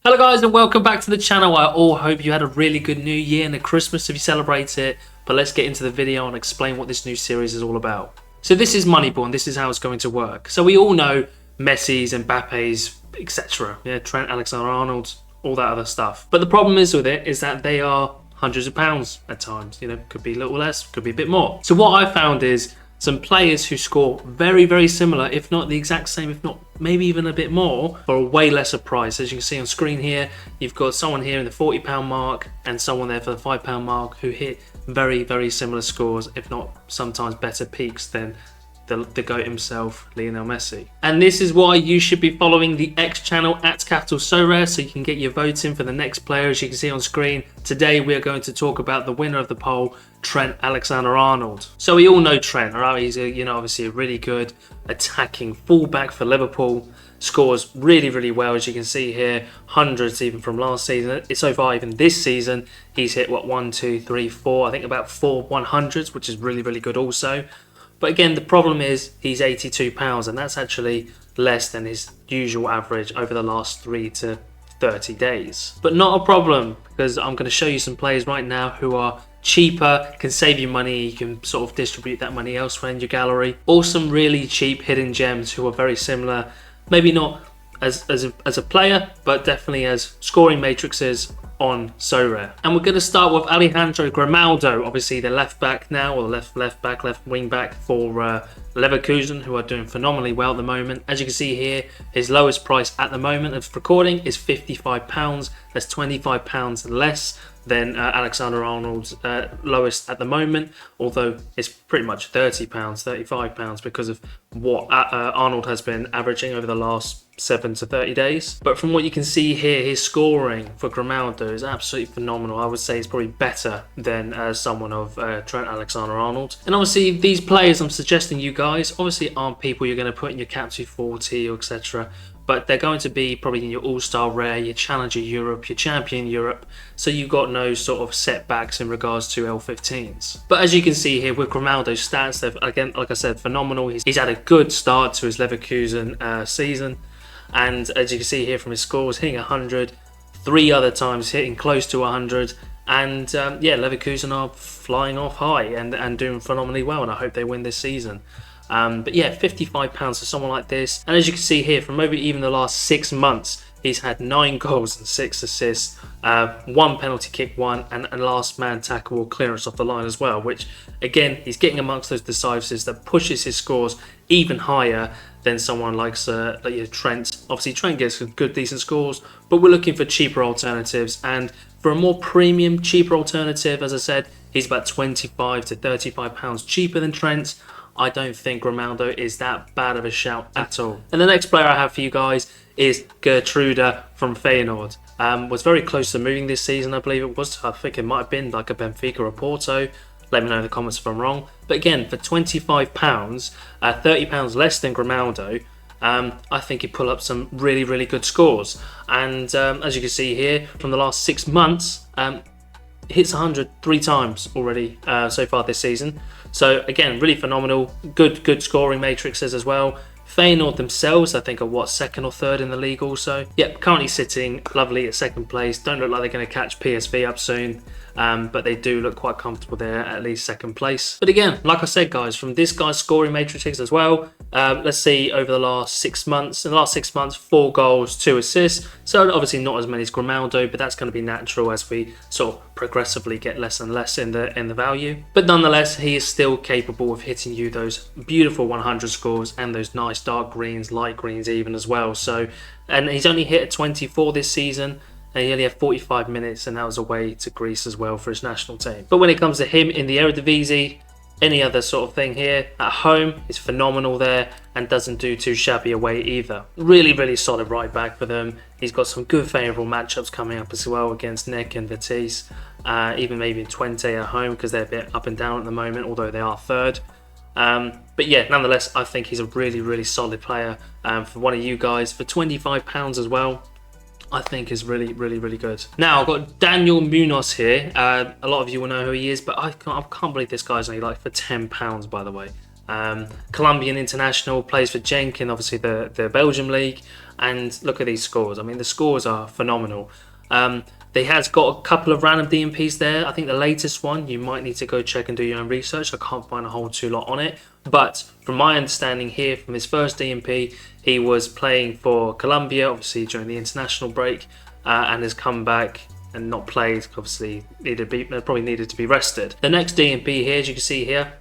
Hello guys and welcome back to the channel. I all hope you had a really good new year and a Christmas if you celebrate it. But let's get into the video and explain what this new series is all about. So this is Moneyball and this is how it's going to work. So we all know Messi's, Mbappe's, etc. Yeah, Trent, Alexander-Arnold, all that other stuff. But the problem is with it is that they are hundreds of pounds at times. You know, could be a little less, could be a bit more. So what I found is some players who score very, very similar, if not the exact same, if not maybe even a bit more, for a way lesser price. As you can see on screen here, you've got someone here in the £40 mark and someone there for the £5 mark who hit very, very similar scores, if not sometimes better peaks than the GOAT himself, Lionel Messi. And this is why you should be following the X channel at Sorare so you can get your votes in for the next player. As you can see on screen, today we are going to talk about the winner of the poll, Trent Alexander-Arnold. So we all know Trent, right? He's obviously a really good attacking fullback for Liverpool. Scores really, really well, as you can see here, hundreds even from last season. So far, even this season, he's hit what, 1, 2, 3, 4, I think about 4 100s, which is really, really good also. But again, the problem is he's £82 and that's actually less than his usual average over the last 3 to 30 days. But not a problem, because I'm going to show you some players right now who are cheaper, can save you money, you can sort of distribute that money elsewhere in your gallery. Or some really cheap hidden gems who are very similar, maybe not as a player, but definitely as scoring matrices on Sorare. And we're going to start with Alejandro Grimaldo, obviously the left back now, or left wing back for Leverkusen, who are doing phenomenally well at the moment. As you can see here, his lowest price at the moment of recording is £55. That's £25 less than Alexander-Arnold's lowest at the moment, although it's pretty much £30, £35 because of what Arnold has been averaging over the last 7 to 30 days. But from what you can see here, his scoring for Grimaldo is absolutely phenomenal. I would say it's probably better than someone of Trent Alexander-Arnold. And obviously these players I'm suggesting you guys obviously aren't people you're going to put in your Cap 240 or etc. But they're going to be probably in your All-Star Rare, your Challenger Europe, your Champion Europe, so you've got no sort of setbacks in regards to L15s. But as you can see here with Grimaldo's stats, they've, again, like I said, phenomenal. He's had a good start to his Leverkusen season, and as you can see here from his scores, hitting 100, 3 other times hitting close to 100, and yeah, Leverkusen are flying off high and doing phenomenally well, and I hope they win this season. But yeah, £55 for someone like this. And as you can see here, from over even the last 6 months, he's had 9 goals and 6 assists, 1 penalty kick, 1, and last man tackle or clearance off the line as well, which again, he's getting amongst those decisives that pushes his scores even higher than someone like Trent. Obviously Trent gets good decent scores, but we're looking for cheaper alternatives, and for a more premium cheaper alternative, as I said, he's about £25 to £35 cheaper than Trent. I don't think Grimaldo is that bad of a shout at all. And the next player I have for you guys is Geertruida from Feyenoord. Was very close to moving this season, I believe it was. I think it might have been like a Benfica or Porto. Let me know in the comments if I'm wrong. But again, for £25, £30 less than Grimaldo, I think he'd pull up some really, really good scores. And as you can see here, from the last 6 months, hits 100 3 times already so far this season. So again, really phenomenal, good scoring matrices as well. Feyenoord themselves, I think, are what, 2nd or 3rd in the league also. Yep, currently sitting lovely at 2nd place. Don't look like they're going to catch PSV up soon, but they do look quite comfortable there, at least 2nd place. But again, like I said, guys, from this guy's scoring matrices as well, let's see over the last 6 months. In the last 6 months, 4 goals, 2 assists. So obviously not as many as Grimaldo, but that's going to be natural as we sort of progressively get less and less in the value. But nonetheless, he is still capable of hitting you those beautiful 100 scores and those nice dark greens, light greens even as well. So, and he's only hit a 24 this season, and he only had 45 minutes, and that was away to Greece as well for his national team. But when it comes to him in the Eredivisie, any other sort of thing here at home is phenomenal there, and doesn't do too shabby away either. Really, really solid right back for them. He's got some good favourable matchups coming up as well against Nick and Vitesse, even maybe Twente at home, because they're a bit up and down at the moment, although they are 3rd. But yeah, nonetheless, I think he's a really, really solid player for one of you guys. For £25 as well, I think is really, really, really good. Now, I've got Daniel Munoz here. A lot of you will know who he is, but I can't believe this guy's only like for £10, by the way. Colombian international, plays for Genk in obviously the Belgium league. And look at these scores. I mean, the scores are phenomenal. They has got a couple of random DMPs there. I think the latest one, you might need to go check and do your own research. I can't find a whole lot on it. But from my understanding here, from his first DMP, he was playing for Colombia, obviously during the international break, and has come back and not played. Obviously, probably needed to be rested. The next DMP here, as you can see here,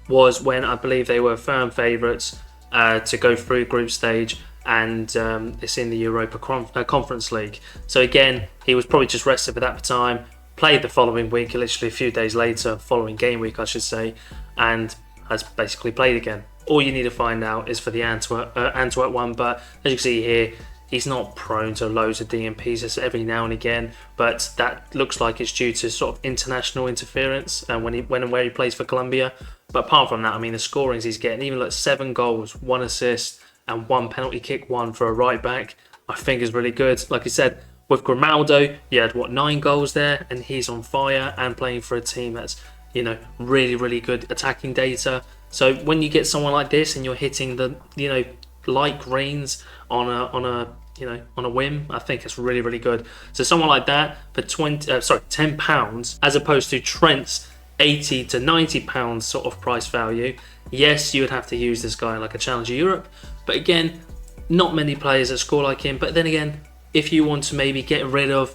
was when I believe they were firm favourites to go through group stage, and it's in the Europa Conference League. So again, he was probably just rested for that time, played the following week, literally a few days later, following game week I should say, and has basically played again. All you need to find out is for the Antwerp one, but as you can see here, he's not prone to loads of DMPs, it's every now and again, but that looks like it's due to sort of international interference and when and where he plays for Colombia. But apart from that, I mean, the scorings he's getting, even like 7 goals, 1 assist, and 1 penalty kick, 1 for a right back, I think is really good. Like I said, with Grimaldo, you had 9 goals there, and he's on fire and playing for a team that's, you know, really good attacking data. So when you get someone like this and you're hitting the, you know, light greens on a whim, I think it's really good. So someone like that for £10, as opposed to Trent's £80 to £90 sort of price value. Yes, you would have to use this guy like a Challenger Europe, but again, not many players that score like him. But then again, if you want to maybe get rid of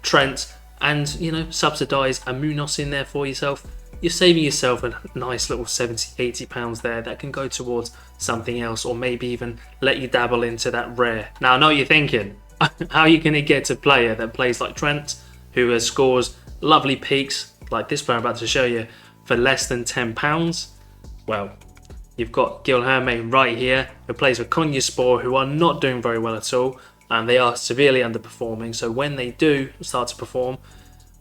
Trent and, you know, subsidise a Munoz in there for yourself, you're saving yourself a nice little £70-80 there that can go towards something else, or maybe even let you dabble into that rare. Now I know what you're thinking, how are you going to get a player that plays like Trent, who scores lovely peaks like this player I'm about to show you, for less than £10? Well, you've got Gil Dias right here, who plays for Konyaspor, who are not doing very well at all, and they are severely underperforming. So when they do start to perform,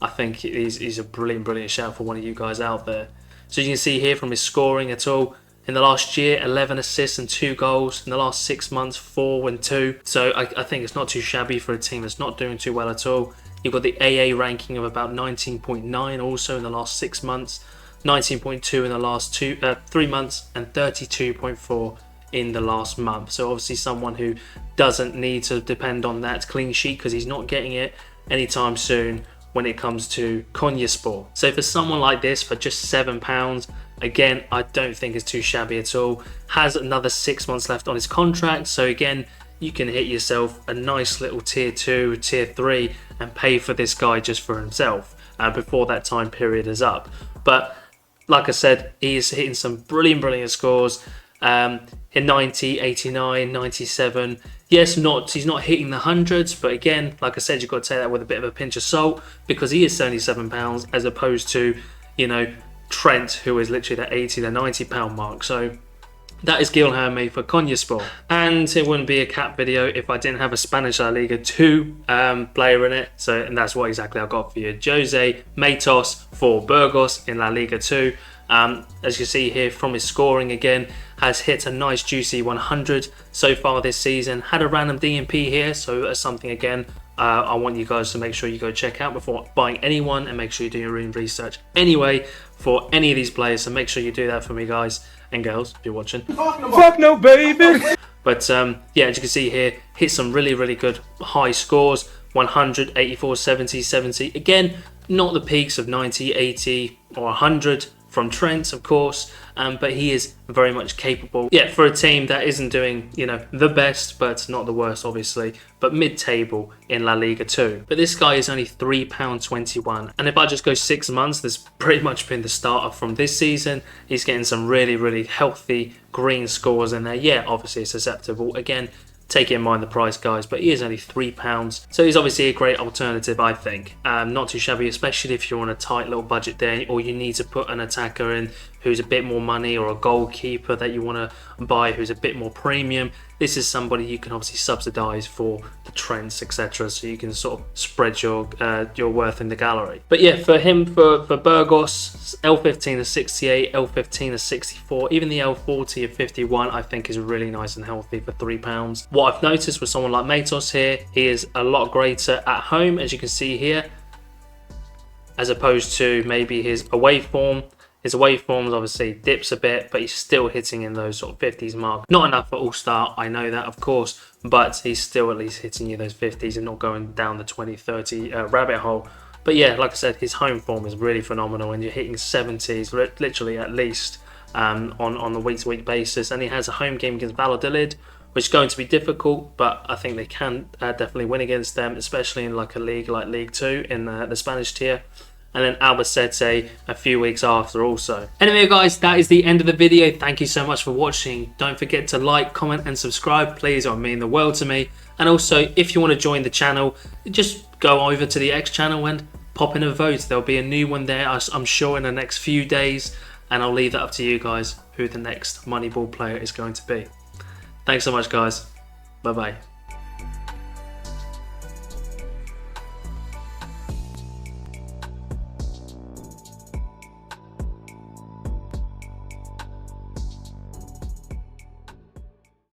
I think he's a brilliant shout for one of you guys out there. So you can see here from his scoring at all, in the last year, 11 assists and 2 goals. In the last 6 months, 4 and 2. So I think it's not too shabby for a team that's not doing too well at all. You've got the AA ranking of about 19.9 also in the last 6 months, 19.2 in the last 3 months, and 32.4 in the last month. So obviously someone who doesn't need to depend on that clean sheet, because he's not getting it anytime soon when it comes to Konyaspor. So for someone like this, for just £7, again, I don't think it's too shabby at all. Has another 6 months left on his contract, so again, you can hit yourself a nice little tier 2, tier 3 and pay for this guy just for himself before that time period is up. But like I said, he is hitting some brilliant scores. In 90, 89, 97. Yes, he's not hitting the hundreds, but again, like I said, you've got to take that with a bit of a pinch of salt, because he is £77 as opposed to, you know, Trent, who is literally the 80 to £90 mark. So that is Gil Dias for Konyaspor. And it wouldn't be a cap video if I didn't have a Spanish La Liga 2 player in it. And that's what exactly I got for you. Jose Matos for Burgos in La Liga 2. As you see here from his scoring, again, has hit a nice juicy 100 so far this season. Had a random DMP here, so that's something again I want you guys to make sure you go check out before buying anyone, and make sure you do your own research anyway for any of these players. So make sure you do that for me, guys and girls, if you're watching. Fuck no, baby! But yeah, as you can see here, hit some really good high scores. 100, 84, 70, 70. Again, not the peaks of 90, 80 or 100 from Trent, of course, but he is very much capable. Yeah, for a team that isn't doing, you know, the best, but not the worst, obviously, but mid-table in La Liga 2. But this guy is only £3.21, and if I just go 6 months, there's pretty much been the starter from this season. He's getting some really healthy green scores in there. Yeah, obviously it's acceptable. Again, take it in mind the price, guys, but he is only £3, so he's obviously a great alternative, I think. Not too shabby, especially if you're on a tight little budget there, or you need to put an attacker in who's a bit more money, or a goalkeeper that you want to buy who's a bit more premium. This is somebody you can obviously subsidise for the Trents, etc., so you can sort of spread your worth in the gallery. But yeah, for him, for Burgos, L15 of 68, L15 of 64, even the L40 of 51, I think is really nice and healthy for £3. What I've noticed with someone like Matos here, he is a lot greater at home, as you can see here, as opposed to maybe his away form. His away forms obviously dips a bit, but he's still hitting in those sort of 50s mark. Not enough for all-star, I know that of course, but he's still at least hitting you those 50s and not going down the 20, 30 rabbit hole. But yeah, like I said, his home form is really phenomenal, and you're hitting 70s literally at least on the week-to-week basis. And he has a home game against Valladolid, which is going to be difficult, but I think they can definitely win against them, especially in like a league like League 2 in the Spanish tier. And then Albacete a few weeks after also. Anyway guys, that is the end of the video. Thank you so much for watching. Don't forget to like, comment and subscribe, please. It would mean the world to me. And also, if you want to join the channel, just go over to the X channel and pop in a vote. There'll be a new one there, I'm sure, in the next few days. And I'll leave that up to you guys, who the next Moneyball player is going to be. Thanks so much guys. Bye bye.